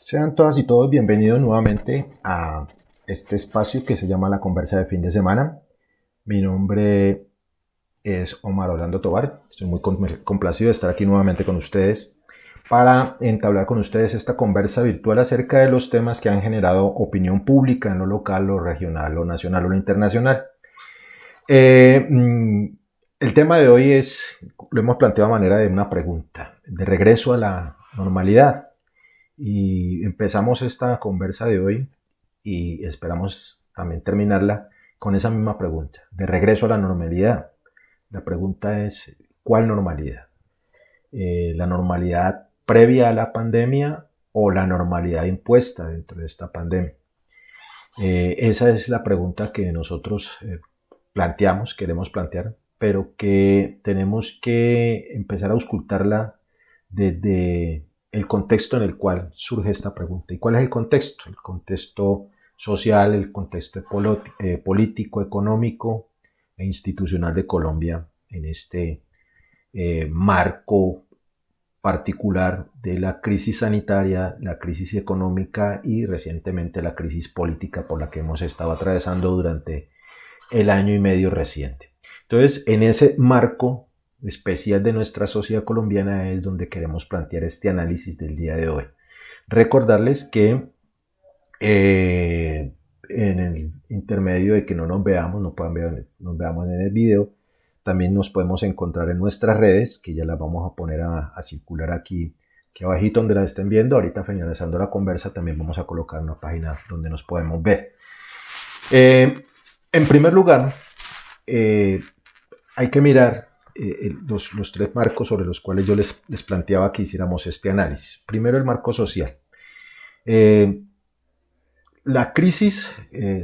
Sean todas y todos bienvenidos nuevamente a este espacio que se llama La Conversa de Fin de Semana. Mi nombre es Omar Orlando Tovar. Estoy muy complacido de estar aquí nuevamente con ustedes para entablar con ustedes esta conversa virtual acerca de los temas que han generado opinión pública en lo local, lo regional, lo nacional o lo internacional. El tema de hoy lo hemos planteado a manera de una pregunta, de regreso a la normalidad. Y empezamos esta conversa de hoy y esperamos también terminarla con esa misma pregunta, de regreso a la normalidad. La pregunta es, ¿cuál normalidad? ¿La normalidad previa a la pandemia o la normalidad impuesta dentro de esta pandemia? Esa es la pregunta que nosotros queremos plantear, pero que tenemos que empezar a auscultarla desde el contexto en el cual surge esta pregunta. ¿Y cuál es el contexto? El contexto social, el contexto político, económico e institucional de Colombia en este marco particular de la crisis sanitaria, la crisis económica y recientemente la crisis política por la que hemos estado atravesando durante el año y medio reciente. Entonces, en ese marco especial de nuestra sociedad colombiana es donde queremos plantear este análisis del día de hoy. Recordarles que en el intermedio de que no nos veamos, nos veamos en el video, también nos podemos encontrar en nuestras redes, que ya las vamos a poner a circular aquí abajito donde las estén viendo. Ahorita finalizando la conversa también vamos a colocar una página donde nos podemos ver. En primer lugar, hay que mirar los tres marcos sobre los cuales yo les planteaba que hiciéramos este análisis. Primero, el marco social. La crisis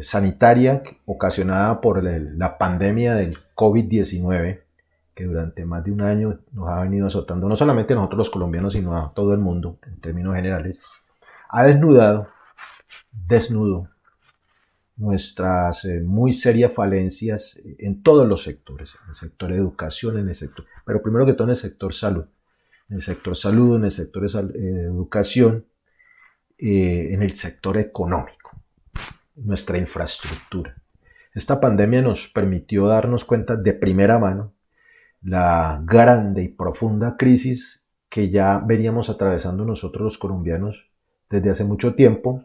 sanitaria ocasionada por la pandemia del COVID-19, que durante más de un año nos ha venido azotando, no solamente a nosotros los colombianos, sino a todo el mundo, en términos generales, ha desnudado nuestras muy serias falencias en todos los sectores, en el sector de educación, pero primero que todo en el sector salud, en el sector de educación, en el sector económico, nuestra infraestructura. Esta pandemia nos permitió darnos cuenta de primera mano la grande y profunda crisis que ya veníamos atravesando nosotros los colombianos desde hace mucho tiempo,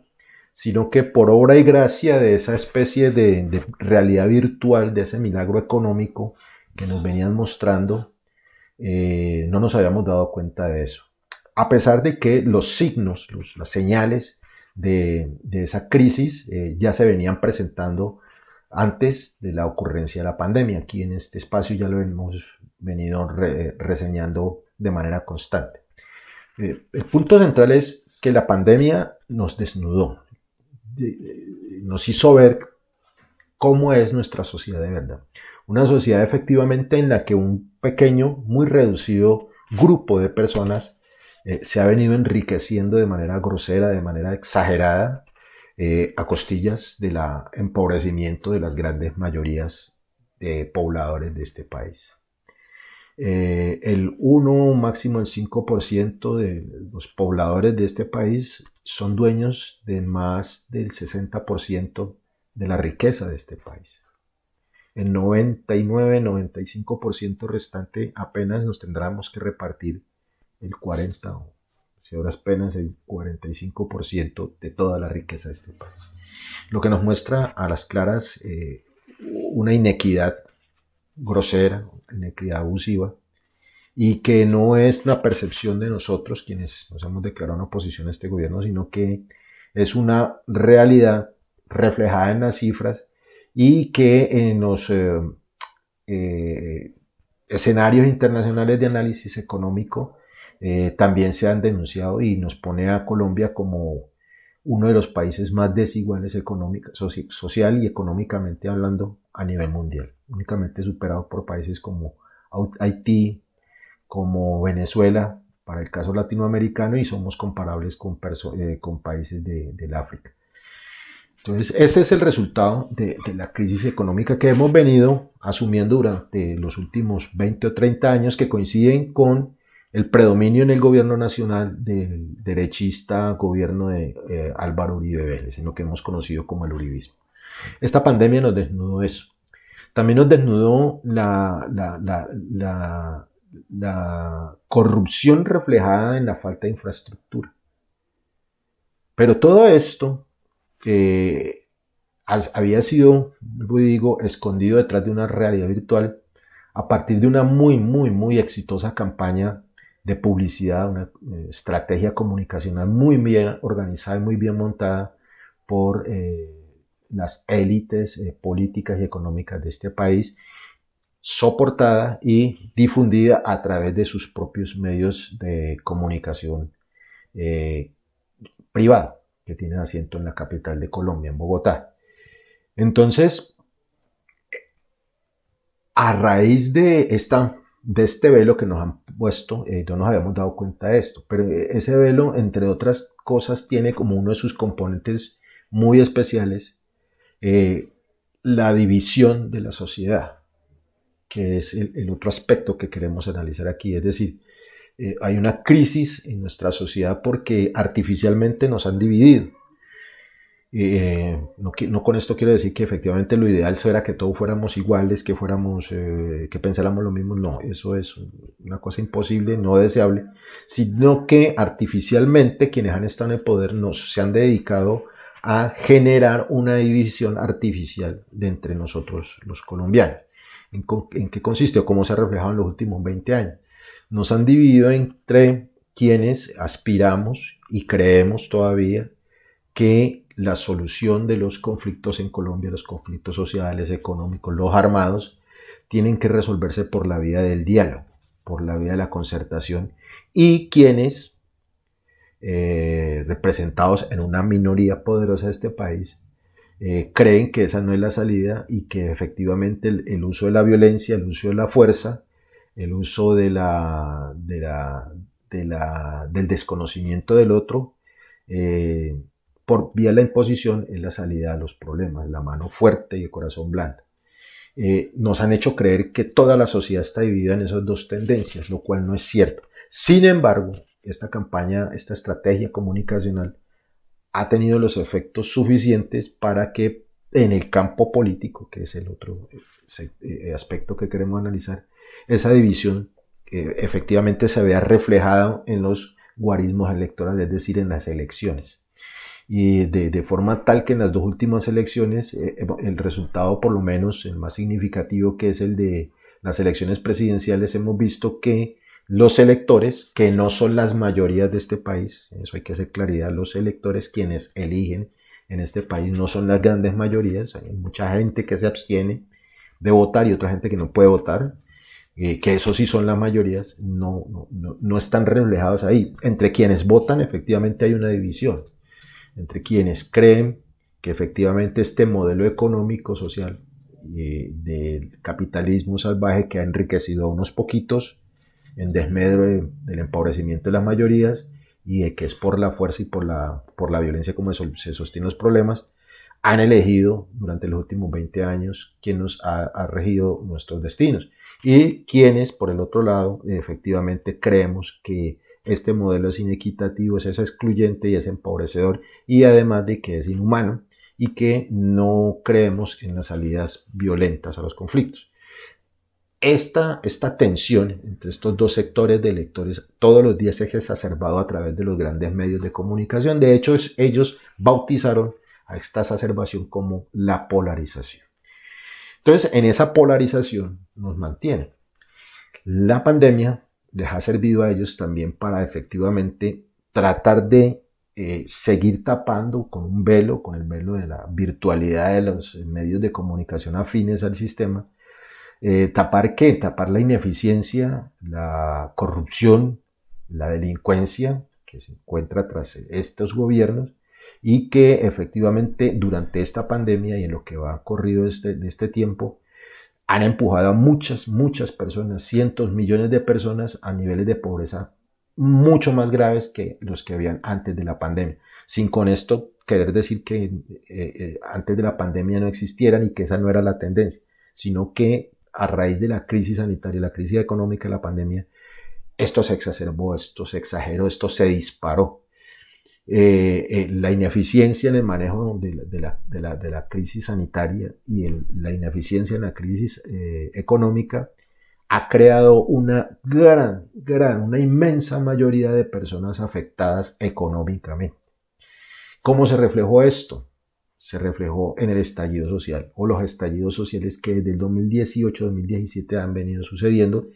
sino que por obra y gracia de esa especie de realidad virtual, de ese milagro económico que nos venían mostrando, no nos habíamos dado cuenta de eso. A pesar de que los signos, las señales de esa crisis ya se venían presentando antes de la ocurrencia de la pandemia. Aquí en este espacio ya lo hemos venido reseñando de manera constante. El punto central es que la pandemia nos desnudó, nos hizo ver cómo es nuestra sociedad de verdad. Una sociedad efectivamente en la que un pequeño, muy reducido grupo de personas se ha venido enriqueciendo de manera grosera, de manera exagerada, a costillas del empobrecimiento de las grandes mayorías de pobladores de este país. El 1, máximo el 5% de los pobladores de este país son dueños de más del 60% de la riqueza de este país. El 99-95% restante apenas nos tendremos que repartir el 40% o si ahora apenas el 45% de toda la riqueza de este país. Lo que nos muestra a las claras una inequidad grosera, inequidad abusiva, y que no es la percepción de nosotros quienes nos hemos declarado una oposición a este gobierno, sino que es una realidad reflejada en las cifras y que en los escenarios internacionales de análisis económico también se han denunciado y nos pone a Colombia como uno de los países más desiguales social y económicamente hablando a nivel mundial, únicamente superado por países como Haití, como Venezuela, para el caso latinoamericano, y somos comparables con países del África. Entonces, ese es el resultado de la crisis económica que hemos venido asumiendo durante los últimos 20 o 30 años, que coinciden con el predominio en el gobierno nacional del derechista gobierno de Álvaro Uribe Vélez, en lo que hemos conocido como el uribismo. Esta pandemia nos desnudó eso. También nos desnudó la corrupción reflejada en la falta de infraestructura. Pero todo esto había sido, digo, escondido detrás de una realidad virtual a partir de una muy exitosa campaña de publicidad, una estrategia comunicacional muy bien organizada y muy bien montada por las élites políticas y económicas de este país, soportada y difundida a través de sus propios medios de comunicación privada, que tienen asiento en la capital de Colombia, en Bogotá. Entonces, a raíz de este velo que nos han puesto, no nos habíamos dado cuenta de esto, pero ese velo, entre otras cosas, tiene como uno de sus componentes muy especiales la división de la sociedad, que es el otro aspecto que queremos analizar aquí. Es decir, hay una crisis en nuestra sociedad porque artificialmente nos han dividido. No con esto quiero decir que efectivamente lo ideal fuera que todos fuéramos iguales, que pensáramos lo mismo. No, eso es una cosa imposible, no deseable, sino que artificialmente quienes han estado en el poder se han dedicado a generar una división artificial de entre nosotros los colombianos. ¿En qué consiste o cómo se ha reflejado en los últimos 20 años? Nos han dividido entre quienes aspiramos y creemos todavía que la solución de los conflictos en Colombia, los conflictos sociales, económicos, los armados, tienen que resolverse por la vía del diálogo, por la vía de la concertación, y quienes, representados en una minoría poderosa de este país, creen que esa no es la salida y que efectivamente el uso de la violencia, el uso de la fuerza, el uso del desconocimiento del otro, por vía de la imposición, es la salida a los problemas, la mano fuerte y el corazón blando. Nos han hecho creer que toda la sociedad está dividida en esas dos tendencias, lo cual no es cierto. Sin embargo, esta campaña, esta estrategia comunicacional ha tenido los efectos suficientes para que en el campo político, que es el otro aspecto que queremos analizar, esa división efectivamente se vea reflejada en los guarismos electorales, es decir, en las elecciones. Y de forma tal que en las dos últimas elecciones el resultado, por lo menos el más significativo, que es el de las elecciones presidenciales, hemos visto que los electores, que no son las mayorías de este país, eso hay que hacer claridad, los electores quienes eligen en este país no son las grandes mayorías, hay mucha gente que se abstiene de votar y otra gente que no puede votar, que eso sí son las mayorías, no están reflejados ahí. Entre quienes votan efectivamente hay una división, entre quienes creen que efectivamente este modelo económico social del capitalismo salvaje que ha enriquecido a unos poquitos en desmedro del empobrecimiento de las mayorías y de que es por la fuerza y por la violencia como se sostienen los problemas, han elegido durante los últimos 20 años quien nos ha regido nuestros destinos y quienes, por el otro lado, efectivamente creemos que este modelo es inequitativo, es excluyente y es empobrecedor, y además de que es inhumano y que no creemos en las salidas violentas a los conflictos. Esta tensión entre estos dos sectores de electores todos los días es exacerbado a través de los grandes medios de comunicación. De hecho, ellos bautizaron a esta exacerbación como la polarización. Entonces, en esa polarización nos mantienen. La pandemia les ha servido a ellos también para efectivamente tratar de seguir tapando con un velo, con el velo de la virtualidad de los medios de comunicación afines al sistema. ¿Tapar qué? Tapar la ineficiencia, la corrupción, la delincuencia que se encuentra tras estos gobiernos y que efectivamente durante esta pandemia y en lo que va corrido de este tiempo han empujado a muchas personas, cientos, millones de personas a niveles de pobreza mucho más graves que los que habían antes de la pandemia. Sin con esto querer decir que antes de la pandemia no existieran y que esa no era la tendencia, sino que a raíz de la crisis sanitaria, la crisis económica de la pandemia, esto se exacerbó, esto se exageró, esto se disparó. La ineficiencia en el manejo de la crisis sanitaria y la ineficiencia en la crisis económica ha creado una una inmensa mayoría de personas afectadas económicamente. ¿Cómo se reflejó esto? Se reflejó en el estallido social o los estallidos sociales que desde el 2018-2017 han venido sucediendo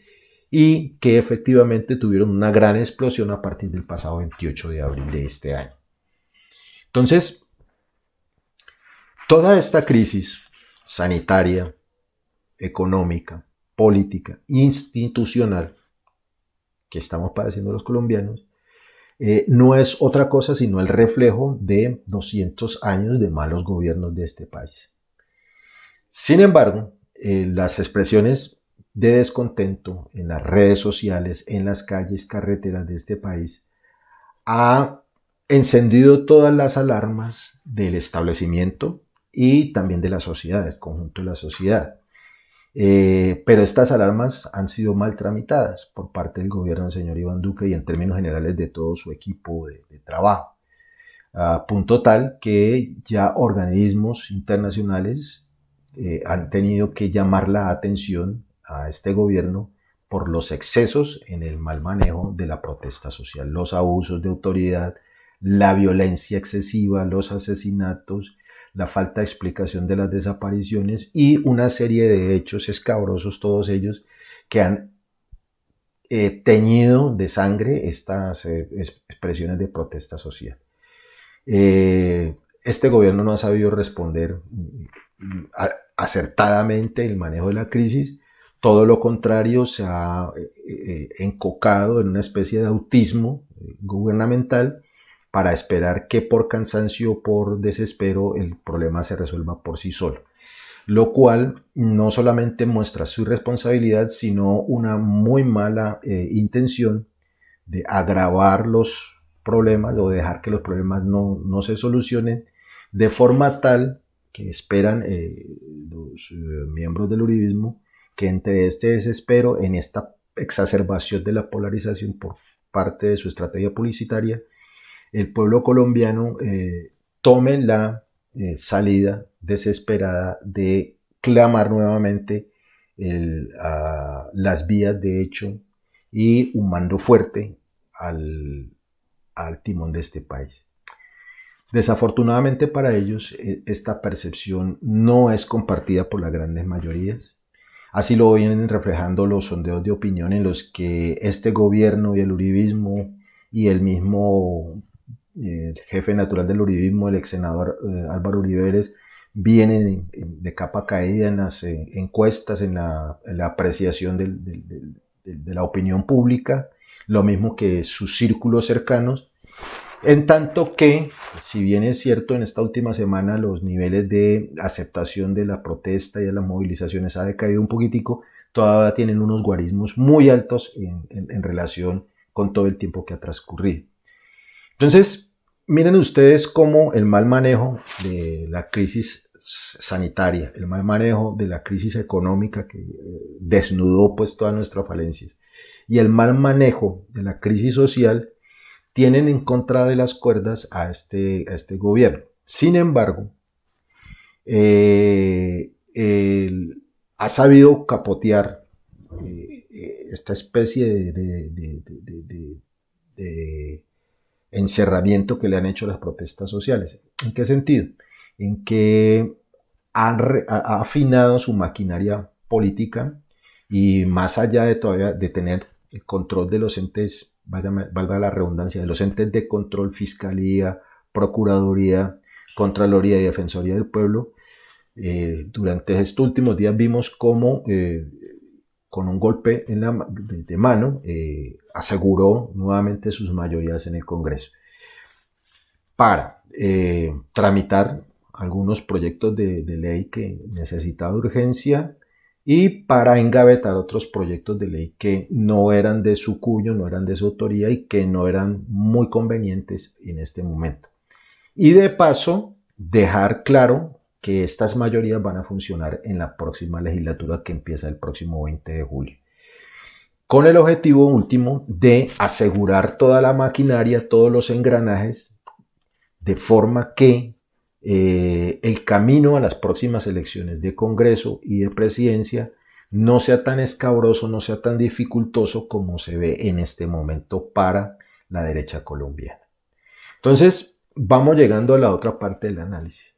y que efectivamente tuvieron una gran explosión a partir del pasado 28 de abril de este año. Entonces, toda esta crisis sanitaria, económica, política, institucional que estamos padeciendo los colombianos, no es otra cosa sino el reflejo de 200 años de malos gobiernos de este país. Sin embargo, las expresiones de descontento en las redes sociales, en las calles, carreteras de este país, ha encendido todas las alarmas del establecimiento y también de la sociedad, del conjunto de la sociedad. Pero estas alarmas han sido mal tramitadas por parte del gobierno del señor Iván Duque y en términos generales de todo su equipo de trabajo, a punto tal que ya organismos internacionales han tenido que llamar la atención a este gobierno por los excesos en el mal manejo de la protesta social, los abusos de autoridad, la violencia excesiva, los asesinatos, la falta de explicación de las desapariciones y una serie de hechos escabrosos, todos ellos, que han teñido de sangre estas expresiones de protesta social. Este gobierno no ha sabido responder acertadamente el manejo de la crisis, todo lo contrario, se ha encocado en una especie de autismo gubernamental para esperar que por cansancio o por desespero el problema se resuelva por sí solo. Lo cual no solamente muestra su irresponsabilidad, sino una muy mala intención de agravar los problemas o dejar que los problemas no se solucionen de forma tal que esperan los miembros del uribismo que entre este desespero, en esta exacerbación de la polarización por parte de su estrategia publicitaria, el pueblo colombiano tome la salida desesperada de clamar nuevamente las vías de hecho y un mando fuerte al timón de este país. Desafortunadamente para ellos, esta percepción no es compartida por las grandes mayorías. Así lo vienen reflejando los sondeos de opinión en los que este gobierno y el uribismo y el mismo jefe natural del uribismo, el ex senador Álvaro Uribe Vélez, vienen de capa caída en las encuestas, en la apreciación de la opinión pública, lo mismo que sus círculos cercanos. En tanto que, si bien es cierto, en esta última semana los niveles de aceptación de la protesta y de las movilizaciones ha decaído un poquitico, todavía tienen unos guarismos muy altos en relación con todo el tiempo que ha transcurrido. Entonces, miren ustedes cómo el mal manejo de la crisis sanitaria, el mal manejo de la crisis económica que desnudó pues todas nuestras falencias y el mal manejo de la crisis social tienen en contra de las cuerdas a este gobierno. Sin embargo, ha sabido capotear esta especie de encerramiento que le han hecho las protestas sociales. ¿En qué sentido? En que ha afinado su maquinaria política y más allá de todavía de tener el control de los entes, valga la redundancia, de los entes de control, Fiscalía, Procuraduría, Contraloría y Defensoría del Pueblo, durante estos últimos días vimos cómo con un golpe de mano aseguró nuevamente sus mayorías en el Congreso para tramitar algunos proyectos de ley que necesitaban urgencia y para engavetar otros proyectos de ley que no eran de su cuño, no eran de su autoría y que no eran muy convenientes en este momento. Y de paso, dejar claro que estas mayorías van a funcionar en la próxima legislatura que empieza el próximo 20 de julio. con el objetivo último de asegurar toda la maquinaria, todos los engranajes, de forma que el camino a las próximas elecciones de Congreso y de Presidencia no sea tan escabroso, no sea tan dificultoso como se ve en este momento para la derecha colombiana. Entonces, vamos llegando a la otra parte del análisis.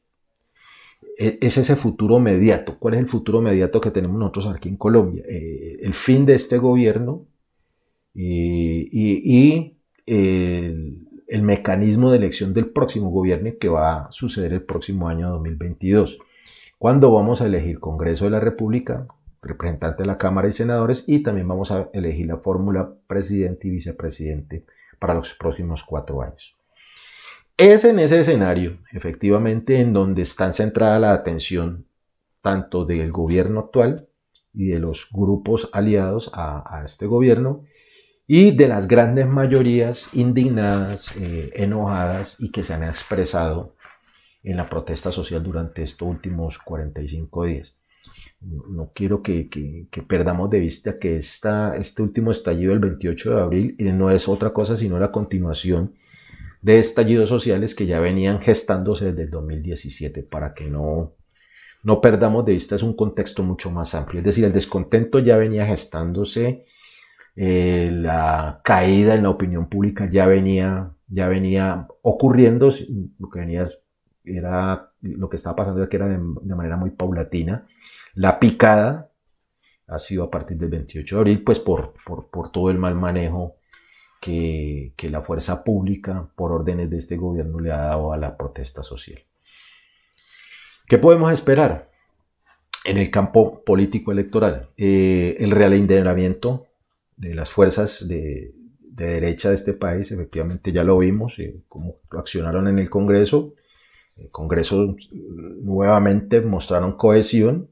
Es ese futuro mediato. ¿Cuál es el futuro mediato que tenemos nosotros aquí en Colombia? El fin de este gobierno y el mecanismo de elección del próximo gobierno que va a suceder el próximo año 2022, cuando vamos a elegir Congreso de la República, representante de la Cámara y senadores, y también vamos a elegir la fórmula presidente y vicepresidente para los próximos 4 años. Es en ese escenario, efectivamente, en donde está centrada la atención tanto del gobierno actual y de los grupos aliados a este gobierno y de las grandes mayorías indignadas, enojadas y que se han expresado en la protesta social durante estos últimos 45 días. No quiero que perdamos de vista que este último estallido del 28 de abril no es otra cosa sino la continuación de estallidos sociales que ya venían gestándose desde el 2017, para que no perdamos de vista, es un contexto mucho más amplio. Es decir, el descontento ya venía gestándose, la caída en la opinión pública ya venía ocurriendo, lo que estaba pasando era que era de manera muy paulatina. La picada ha sido a partir del 28 de abril, pues por todo el mal manejo que la fuerza pública, por órdenes de este gobierno, le ha dado a la protesta social. ¿Qué podemos esperar en el campo político electoral? El realindependiamiento de las fuerzas de derecha de este país, efectivamente ya lo vimos, cómo accionaron en el Congreso. El Congreso nuevamente mostraron cohesión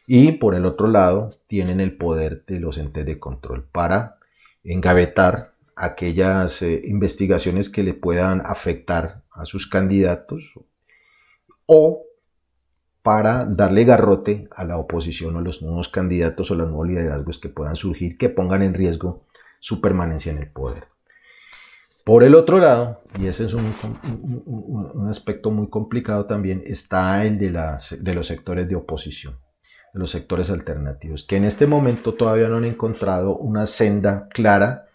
y por el otro lado tienen el poder de los entes de control para engavetar aquellas investigaciones que le puedan afectar a sus candidatos o para darle garrote a la oposición o a los nuevos candidatos o los nuevos liderazgos que puedan surgir, que pongan en riesgo su permanencia en el poder. Por el otro lado, y ese es un aspecto muy complicado también, está el de los sectores de oposición, de los sectores alternativos, que en este momento todavía no han encontrado una senda clara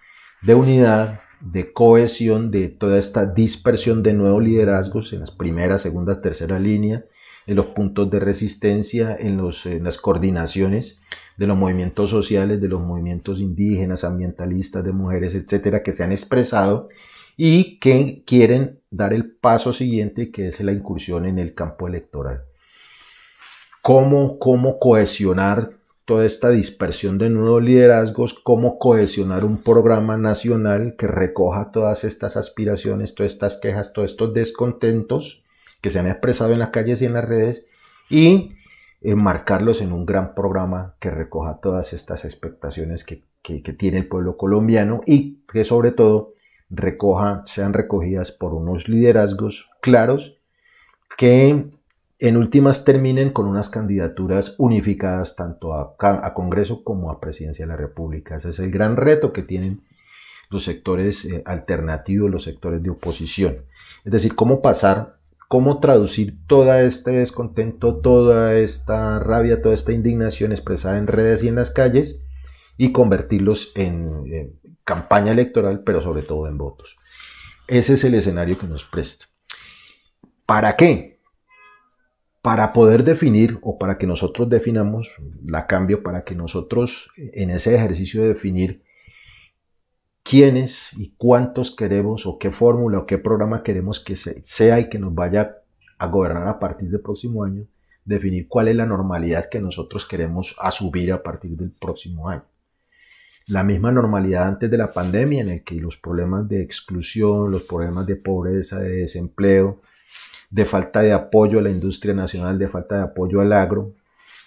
de unidad, de cohesión, de toda esta dispersión de nuevos liderazgos en las primeras, segundas, terceras líneas, en los puntos de resistencia, en las coordinaciones de los movimientos sociales, de los movimientos indígenas, ambientalistas, de mujeres, etcétera, que se han expresado y que quieren dar el paso siguiente, que es la incursión en el campo electoral. ¿Cómo cohesionar toda esta dispersión de nuevos liderazgos? ¿Cómo cohesionar un programa nacional que recoja todas estas aspiraciones, todas estas quejas, todos estos descontentos que se han expresado en las calles y en las redes y enmarcarlos en un gran programa que recoja todas estas expectaciones que tiene el pueblo colombiano y que sobre todo sean recogidas por unos liderazgos claros que en últimas terminen con unas candidaturas unificadas tanto a Congreso como a Presidencia de la República. Ese es el gran reto que tienen los sectores alternativos, los sectores de oposición. Es decir, cómo traducir todo este descontento, toda esta rabia, toda esta indignación expresada en redes y en las calles y convertirlos en campaña electoral, pero sobre todo en votos. Ese es el escenario que nos presta. ¿Para qué? Para poder definir o para que nosotros definamos para que nosotros en ese ejercicio de definir quiénes y cuántos queremos o qué fórmula o qué programa queremos que sea y que nos vaya a gobernar a partir del próximo año, definir cuál es la normalidad que nosotros queremos asumir a partir del próximo año. La misma normalidad antes de la pandemia, en el que los problemas de exclusión, los problemas de pobreza, de desempleo, de falta de apoyo a la industria nacional, de falta de apoyo al agro,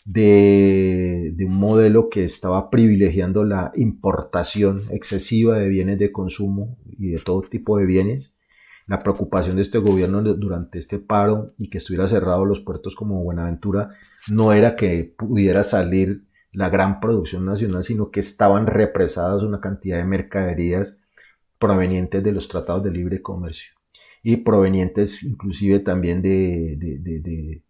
de un modelo que estaba privilegiando la importación excesiva de bienes de consumo y de todo tipo de bienes. La preocupación de este gobierno durante este paro y que estuviera cerrado los puertos como Buenaventura no era que pudiera salir la gran producción nacional, sino que estaban represadas una cantidad de mercaderías provenientes de los tratados de libre comercio y provenientes inclusive también de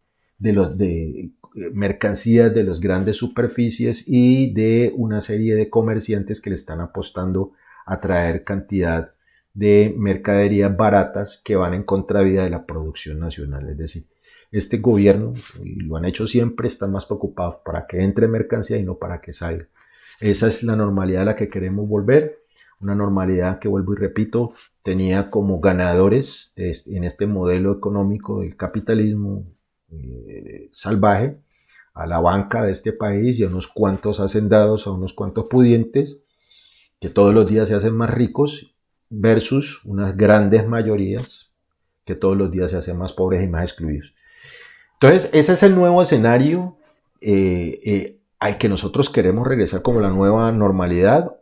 mercancías de las grandes superficies y de una serie de comerciantes que le están apostando a traer cantidad de mercaderías baratas que van en contravía de la producción nacional. Es decir, este gobierno, y lo han hecho siempre, están más preocupados para que entre mercancía y no para que salga. Esa es la normalidad a la que queremos volver, una normalidad que, vuelvo y repito, tenía como ganadores en este modelo económico del capitalismo salvaje a la banca de este país y a unos cuantos hacendados, a unos cuantos pudientes que todos los días se hacen más ricos versus unas grandes mayorías que todos los días se hacen más pobres y más excluidos. Entonces, ese es el nuevo escenario al que nosotros queremos regresar como la nueva normalidad.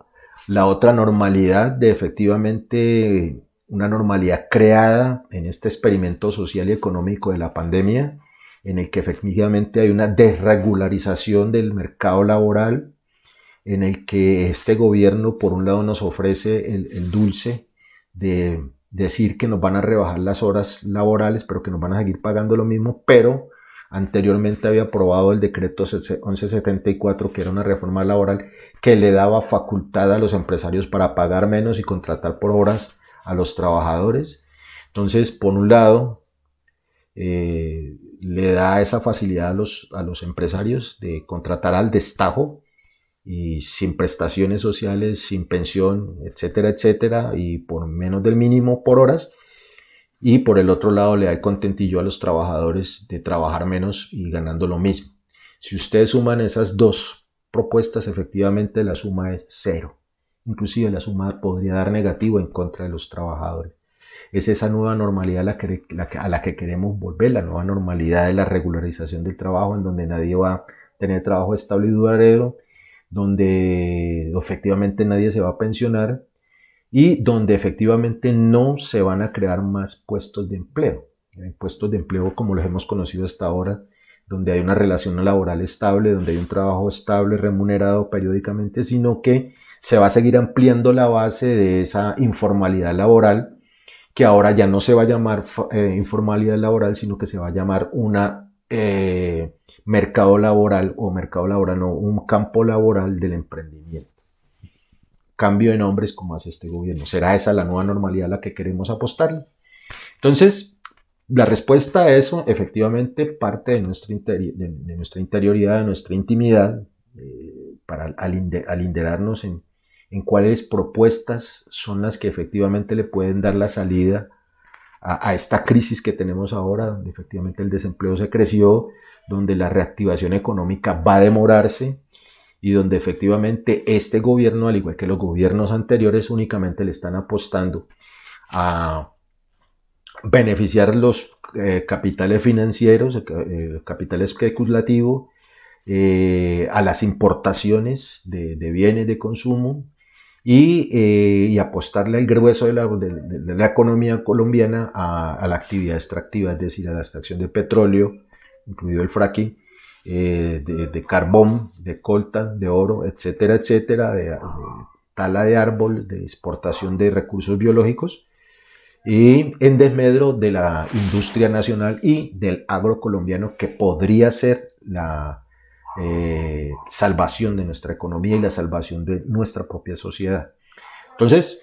La otra normalidad de efectivamente una normalidad creada en este experimento social y económico de la pandemia, en el que efectivamente hay una desregularización del mercado laboral, en el que este gobierno por un lado nos ofrece el dulce de decir que nos van a rebajar las horas laborales, pero que nos van a seguir pagando lo mismo, pero anteriormente había aprobado el decreto 1174, que era una reforma laboral que le daba facultad a los empresarios para pagar menos y contratar por horas a los trabajadores. Entonces, por un lado, le da esa facilidad a los empresarios de contratar al destajo y sin prestaciones sociales, sin pensión, etcétera, etcétera, y por menos del mínimo por horas. Y por el otro lado le da el contentillo a los trabajadores de trabajar menos y ganando lo mismo. Si ustedes suman esas dos propuestas, efectivamente la suma es cero. Inclusive la suma podría dar negativo en contra de los trabajadores. Es esa nueva normalidad a la que queremos volver, la nueva normalidad de la regularización del trabajo, en donde nadie va a tener trabajo estable y duradero, donde efectivamente nadie se va a pensionar y donde efectivamente no se van a crear más puestos de empleo. Puestos de empleo como los hemos conocido hasta ahora, donde hay una relación laboral estable, donde hay un trabajo estable, remunerado periódicamente, sino que se va a seguir ampliando la base de esa informalidad laboral, que ahora ya no se va a llamar informalidad laboral, sino que se va a llamar una mercado laboral, o mercado laboral no, un campo laboral del emprendimiento. Cambio de nombres como hace este gobierno. ¿Será esa la nueva normalidad a la que queremos apostar? Entonces, la respuesta a eso efectivamente parte de nuestra interioridad, de nuestra intimidad, para alinderarnos en cuáles propuestas son las que efectivamente le pueden dar la salida a esta crisis que tenemos ahora, donde efectivamente el desempleo se creció, donde la reactivación económica va a demorarse y donde efectivamente este gobierno, al igual que los gobiernos anteriores, únicamente le están apostando a beneficiar los capitales financieros, capital especulativo, a las importaciones de bienes de consumo y apostarle al grueso de la economía colombiana a la actividad extractiva, es decir, a la extracción de petróleo, incluido el fracking, de carbón, de coltan, de oro, etcétera, etcétera, de tala de árbol, de exportación de recursos biológicos, y en desmedro de la industria nacional y del agro colombiano, que podría ser la salvación de nuestra economía y la salvación de nuestra propia sociedad. Entonces,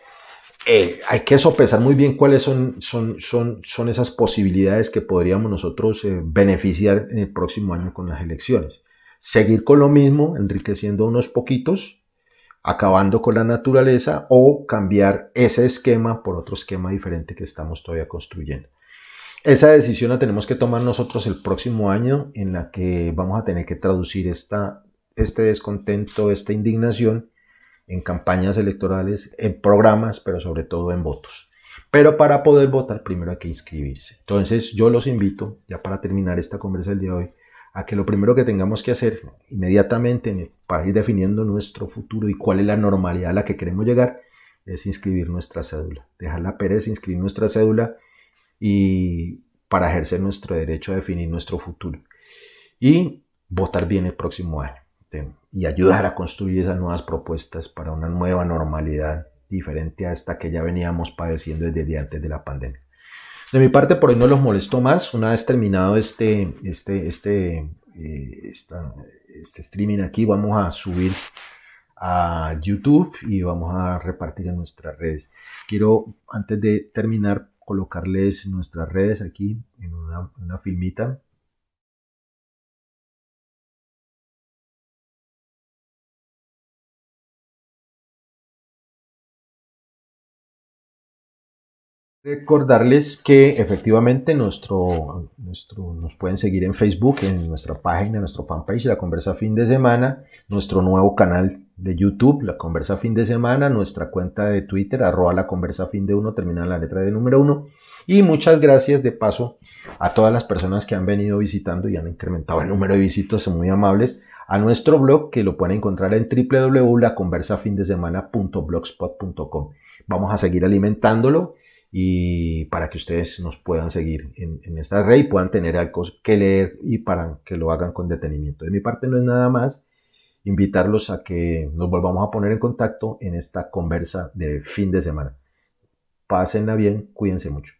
hay que sopesar muy bien cuáles son esas posibilidades que podríamos nosotros beneficiar en el próximo año con las elecciones. Seguir con lo mismo, enriqueciendo a unos poquitos, acabando con la naturaleza, o cambiar ese esquema por otro esquema diferente que estamos todavía construyendo. Esa decisión la tenemos que tomar nosotros el próximo año, en la que vamos a tener que traducir este descontento, esta indignación, en campañas electorales, en programas, pero sobre todo en votos. Pero para poder votar primero hay que inscribirse. Entonces yo los invito, ya para terminar esta conversa del día de hoy, a que lo primero que tengamos que hacer inmediatamente para ir definiendo nuestro futuro y cuál es la normalidad a la que queremos llegar, es inscribir nuestra cédula. Dejar la pereza, inscribir nuestra cédula y para ejercer nuestro derecho a definir nuestro futuro. Y votar bien el próximo año. y ayudar a construir esas nuevas propuestas para una nueva normalidad diferente a esta que ya veníamos padeciendo desde antes de la pandemia. De mi parte, por hoy no los molesto más. Una vez terminado este streaming aquí, vamos a subir a YouTube y vamos a repartir en nuestras redes. Quiero, antes de terminar, colocarles nuestras redes aquí en una filmita. Recordarles que efectivamente nos pueden seguir en Facebook, en nuestra página, en nuestra fanpage, La Conversa Fin de Semana, nuestro nuevo canal de YouTube, La Conversa Fin de Semana, nuestra cuenta de Twitter, @La Conversa Fin de 1, terminada en la letra de número 1. Y muchas gracias de paso a todas las personas que han venido visitando y han incrementado el número de visitas, son muy amables, a nuestro blog, que lo pueden encontrar en www.laconversafindesemana.blogspot.com. Vamos a seguir alimentándolo y para que ustedes nos puedan seguir en esta red y puedan tener algo que leer y para que lo hagan con detenimiento. De mi parte no es nada más, invitarlos a que nos volvamos a poner en contacto en esta conversa de fin de semana. Pásenla bien, cuídense mucho.